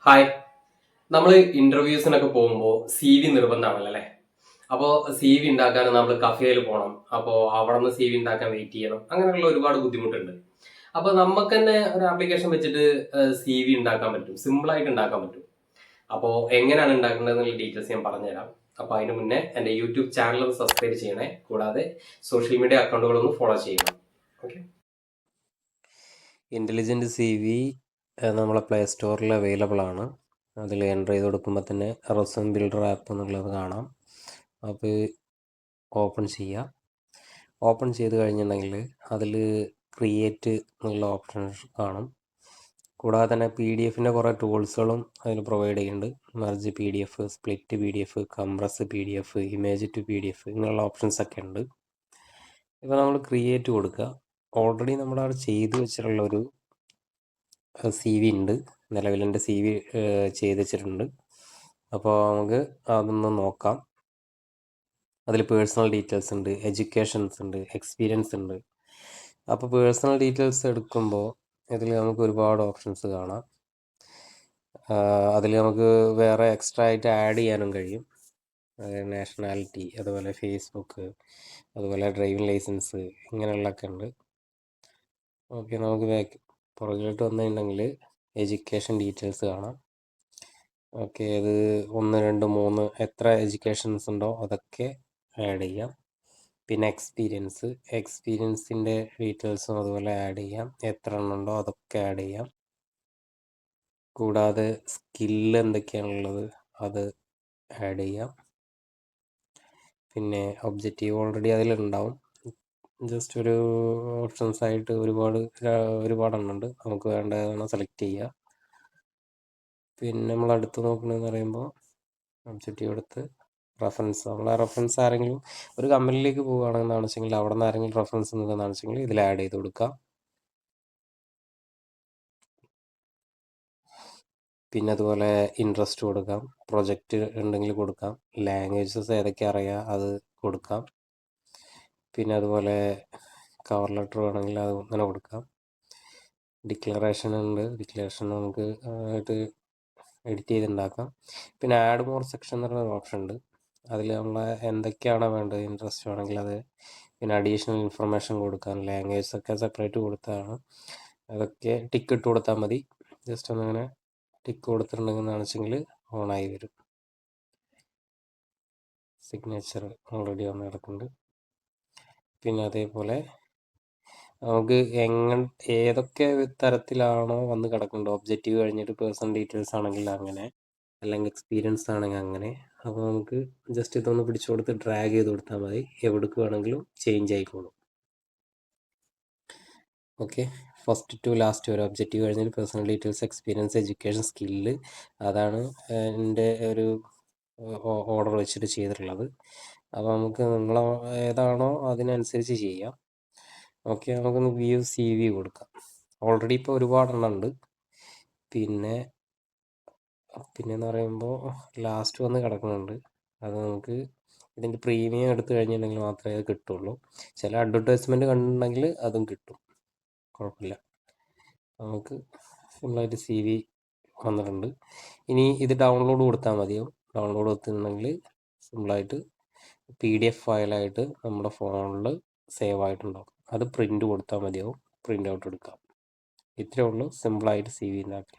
Hi. നമ്മൾ ഇന്റർവ്യൂസിനൊക്കെ പോകുമ്പോൾ C V നിർബന്ധമാണല്ലോ അല്ലേ? അപ്പോൾ സി വി ഉണ്ടാക്കാൻ നമ്മൾ കഫേയിൽ പോകണം. അപ്പോൾ അവിടെ നിന്ന് സി വി ഉണ്ടാക്കാൻ വെയിറ്റ് ചെയ്യണം. അങ്ങനെയുള്ള ഒരുപാട് ബുദ്ധിമുട്ടുണ്ട്. അപ്പോൾ നമുക്ക് തന്നെ ഒരു ആപ്ലിക്കേഷൻ വെച്ചിട്ട് സി വി ഉണ്ടാക്കാൻ പറ്റും. സിമ്പിളായിട്ട് ഉണ്ടാക്കാൻ പറ്റും. അപ്പോൾ എങ്ങനെയാണ് ഉണ്ടാക്കേണ്ടതെന്നുള്ള ഡീറ്റെയിൽസ് ഞാൻ പറഞ്ഞുതരാം. അപ്പോൾ അതിന് മുന്നേ എൻ്റെ യൂട്യൂബ് ചാനൽ ഒന്ന് സബ്സ്ക്രൈബ് ചെയ്യണേ. കൂടാതെ സോഷ്യൽ മീഡിയ അക്കൗണ്ടുകളൊന്ന് ഫോളോ ചെയ്യണം. ഓക്കെ. ഇൻ്റലിജൻറ്റ് സി വി നമ്മളെ പ്ലേ സ്റ്റോറിൽ അവൈലബിൾ ആണ്. അതിൽ എൻ്റർ ചെയ്ത് കൊടുക്കുമ്പോൾ തന്നെ റെസ്യൂം ബിൽഡർ ആപ്പ് എന്നുള്ളത് കാണാം. അപ്പോൾ ഓപ്പൺ ചെയ്യുക. ഓപ്പൺ ചെയ്ത് കഴിഞ്ഞിട്ടുണ്ടെങ്കിൽ അതിൽ ക്രിയേറ്റ് എന്നുള്ള ഓപ്ഷൻ കാണും. കൂടാതെ തന്നെ പി ഡി എഫിൻ്റെ കുറേ ടൂൾസുകളും അതിൽ പ്രൊവൈഡ് ചെയ്യുന്നുണ്ട്. Merge P D F, split P D F, compress P D F, image to P D F ഇങ്ങനെയുള്ള ഓപ്ഷൻസ് ഒക്കെ ഉണ്ട്. ഇപ്പോൾ നമ്മൾ ക്രിയേറ്റ് കൊടുക്കുക. ഓൾറെഡി നമ്മളവിടെ ചെയ്ത് വെച്ചിട്ടുള്ളൊരു സി വി ഉണ്ട്. നിലവിലെൻ്റെ സി വി ചെയ്ത് വെച്ചിട്ടുണ്ട്. അപ്പോൾ നമുക്ക് അതൊന്ന് നോക്കാം. അതിൽ പേഴ്സണൽ ഡീറ്റെയിൽസ് ഉണ്ട്, എഡ്യൂക്കേഷൻസ് ഉണ്ട്, എക്സ്പീരിയൻസ് ഉണ്ട്. അപ്പോൾ പേഴ്സണൽ ഡീറ്റെയിൽസ് എടുക്കുമ്പോൾ ഇതിൽ നമുക്ക് ഒരുപാട് ഓപ്ഷൻസ് കാണാം. അതിൽ നമുക്ക് വേറെ എക്സ്ട്രാ ആയിട്ട് ആഡ് ചെയ്യാനും കഴിയും. നാഷണാലിറ്റി, അതുപോലെ ഫേസ്ബുക്ക്, അതുപോലെ ഡ്രൈവിംഗ് ലൈസൻസ് ഇങ്ങനെയുള്ളതൊക്കെ ഉണ്ട്. ഓക്കെ, നമുക്ക് പുറകിലോട്ട് വന്നിട്ടുണ്ടെങ്കിൽ എഡ്യൂക്കേഷൻ ഡീറ്റെയിൽസ് കാണാം. ഓക്കെ, ഇത് 1, 2, 3 എത്ര എഡ്യൂക്കേഷൻസ് ഉണ്ടോ അതൊക്കെ ആഡ് ചെയ്യാം. പിന്നെ എക്സ്പീരിയൻസിൻ്റെ ഡീറ്റെയിൽസും അതുപോലെ ആഡ് ചെയ്യാം. എത്ര എണ്ണം ഉണ്ടോ അതൊക്കെ ആഡ് ചെയ്യാം. കൂടാതെ സ്കില്ല് എന്തൊക്കെയാണുള്ളത് അത് ആഡ് ചെയ്യാം. പിന്നെ ഒബ്ജക്റ്റീവ് ഓൾറെഡി അതിലുണ്ടാവും. ജസ്റ്റ് ഒരു ഓപ്ഷൻസ് ആയിട്ട് ഒരുപാടെണ്ണം ഉണ്ട്. നമുക്ക് വേണ്ടതാണ് സെലക്ട് ചെയ്യുക. പിന്നെ നമ്മൾ അടുത്ത് നോക്കണമെന്ന് പറയുമ്പോൾ ഒബ്ജക്റ്റീവ് എടുത്ത് റെഫറൻസ്, നമ്മളെ റെഫറൻസ് ആരെങ്കിലും ഒരു കമ്പനിയിലേക്ക് പോവുകയാണെന്നാണ് വെച്ചെങ്കിൽ അവിടെ നിന്ന് ആരെങ്കിലും റെഫറൻസ് ഉണ്ടെന്നാണ് വെച്ചെങ്കിൽ ഇതിൽ ആഡ് ചെയ്ത് കൊടുക്കാം. പിന്നെ അതുപോലെ ഇൻട്രസ്റ്റ് കൊടുക്കാം, പ്രൊജക്റ്റ് ഉണ്ടെങ്കിൽ കൊടുക്കാം, ലാംഗ്വേജസ് ഏതൊക്കെ അറിയാം അത് കൊടുക്കാം. പിന്നെ അതുപോലെ കവർ ലെറ്റർ വേണമെങ്കിൽ അത് അങ്ങനെ കൊടുക്കാം. ഡിക്ലറേഷൻ ഉണ്ട്, ഡിക്ലറേഷൻ നമുക്ക് ആയിട്ട് എഡിറ്റ് ചെയ്തുണ്ടാക്കാം. പിന്നെ ആഡ് മോർ സെക്ഷൻ എന്ന് പറയുന്ന ഓപ്ഷൻ ഉണ്ട്. അതിൽ നമ്മൾ എന്തൊക്കെയാണോ വേണ്ടത്, ഇൻട്രസ്റ്റ് വേണമെങ്കിൽ അത്, പിന്നെ അഡീഷണൽ ഇൻഫർമേഷൻ കൊടുക്കാൻ, ലാംഗ്വേജസ് ഒക്കെ സെപ്പറേറ്റ് കൊടുത്തതാണ്. അതൊക്കെ ടിക്ക് ഇട്ട് കൊടുത്താൽ മതി. ജസ്റ്റ് ഒന്നിങ്ങനെ ടിക്ക് കൊടുത്തിട്ടുണ്ടെങ്കിൽ വെച്ചെങ്കിൽ ഓണായി വരും. സിഗ്നേച്ചർ ഓൾറെഡി വന്ന് കിടക്കുന്നുണ്ട്. പിന്നെ അതേപോലെ നമുക്ക് ഏതൊക്കെ തരത്തിലാണോ വന്ന് കിടക്കുന്നുണ്ട്, ഒബ്ജക്റ്റീവ് കഴിഞ്ഞിട്ട് പേഴ്സണൽ ഡീറ്റെയിൽസ് ആണെങ്കിൽ അങ്ങനെ, അല്ലെങ്കിൽ എക്സ്പീരിയൻസ് ആണെങ്കിൽ അങ്ങനെ. അപ്പോൾ നമുക്ക് ജസ്റ്റ് ഇതൊന്ന് പിടിച്ചു കൊടുത്ത് ഡ്രാഗ് ചെയ്ത് കൊടുത്താൽ മതി. എവിടേക്ക് വേണമെങ്കിലും ചേഞ്ച് ആയിക്കോളും. ഓക്കെ, ഫസ്റ്റ് ടു ലാസ്റ്റ് വരെ ഒബ്ജക്റ്റീവ് കഴിഞ്ഞിട്ട് personal details, experience, education, skill, അതാണ് എൻ്റെ ഒരു ഓർഡർ വെച്ചിട്ട് ചെയ്തിട്ടുള്ളത്. അപ്പോൾ നമുക്ക് നിങ്ങൾ ഏതാണോ അതിനനുസരിച്ച് ചെയ്യാം. ഓക്കെ, നമുക്കൊന്ന് വ്യൂ സി വി കൊടുക്കാം. ഓൾറെഡി ഇപ്പോൾ ഒരുപാടെണ്ണം ഉണ്ട്. പിന്നെന്ന് പറയുമ്പോൾ ലാസ്റ്റ് വന്ന് കിടക്കുന്നുണ്ട്. അത് നമുക്ക് ഇതിൻ്റെ പ്രീമിയം എടുത്തു കഴിഞ്ഞിട്ടുണ്ടെങ്കിൽ മാത്രമേ അത് കിട്ടുള്ളൂ. ചില അഡ്വർടൈസ്മെൻറ്റ് കണ്ടിട്ടുണ്ടെങ്കിൽ അതും കിട്ടും, കുഴപ്പമില്ല. നമുക്ക് സിമ്പിളായിട്ട് സി വി വന്നിട്ടുണ്ട്. ഇനി ഇത് ഡൗൺലോഡ് കൊടുത്താൽ മതിയോ? ഡൗൺലോഡ് കൊടുത്തിട്ടുണ്ടെങ്കിൽ സിമ്പിളായിട്ട് PDF ഫയലായിട്ട് നമ്മുടെ ഫോണിൽ സേവ് ആയിട്ടുണ്ടാവും. അത് പ്രിൻ്റ് കൊടുത്താൽ മതിയാവും. പ്രിൻ്റ് ഔട്ട് എടുക്കാം. ഇത്രയേ ഉള്ളൂ സിമ്പിളായിട്ട് സി വി ഉണ്ടാക്കി.